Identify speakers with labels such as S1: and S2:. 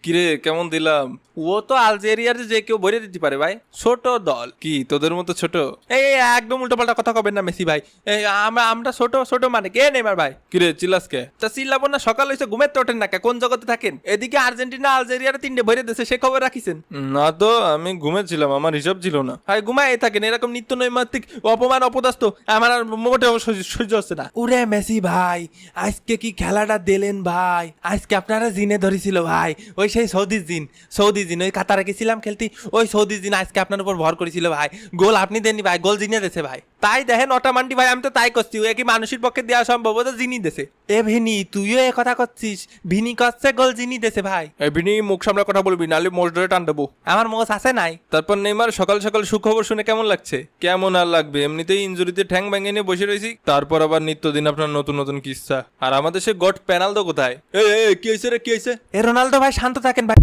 S1: কিরে কেমন দিলাম? ও তো আলজেরিয়ার যে কেউ ভরে দিতে পারে ভাই, ছোট দল। কি তোদের মতো ছোট? এই একদম উল্টোপাল্টা কথা কবেন না মেসি ভাই। আমরা ছোট ছোট মানে কে নেইমার ভাই? কিরে চিল্লাস কে? তা চিল্লাবো না, সকাল হয়েছে ঘুমের তো ওঠেন না কে? কোন জগতে থাকেন? এদিকে আর্জেন্টিনা আলজেরিয়ার 3টে ভরে দিয়েছে, সে খবর রাখিছেন? না তো, আমি ঘুমেছিলাম, আমার হিসাব ছিল না। ভাই ঘুমায় থাকেন, এরকম নিত্য নৈমিত্তিক অপমান অপদস্থ আমার আর মোটেও সহ্য হচ্ছে না।
S2: উরে মেসি ভাই, আজকে কি খেলাটা দিলেন ভাই? আজকে আপনারা জিনে ধরেছিল ভাই, ওই সেই সৌদি জিন ওই কাতারে গেছিলাম খেলতে, ওই সৌদি জিন আজকে আপনার উপর ভর করেছিল ভাই। গোল আপনি দেননি ভাই, গোল জিনে দেছে ভাই। তাই দেখেন অটামান্ডি ভাই, আমি তো তাই করছি, ও কি মানুষের পক্ষে দেওয়া সম্ভব? ও তো জিনি দেছে। এ ভিনি, তুইও এ কথা করছিস? ভিনি করছে গোল জিনি দেছে ভাই।
S1: এই বিনি, মুখ সামনে কথা বলবি, নাহলে মোষ ধরে টান দেবো।
S2: আমার মোষ আছে নাই।
S1: তারপর নেইমার সকাল সকাল সুখবর শুনে কেমন লাগছে? কেমন আর লাগবে, এমনিতেই ইনজুরিতে ঠ্যাং ভেঙে নিয়ে বসে রয়েছি, তারপর আবার নিত্যদিন আপনার নতুন নতুন কিস্সা। আর আমাদের সে গট পেনাল্টো কোথায়? কি হয়েছে রে, কি হয়েছে?
S2: এ রোনাল্ডো ভাই শান্ত থাকেন ভাই।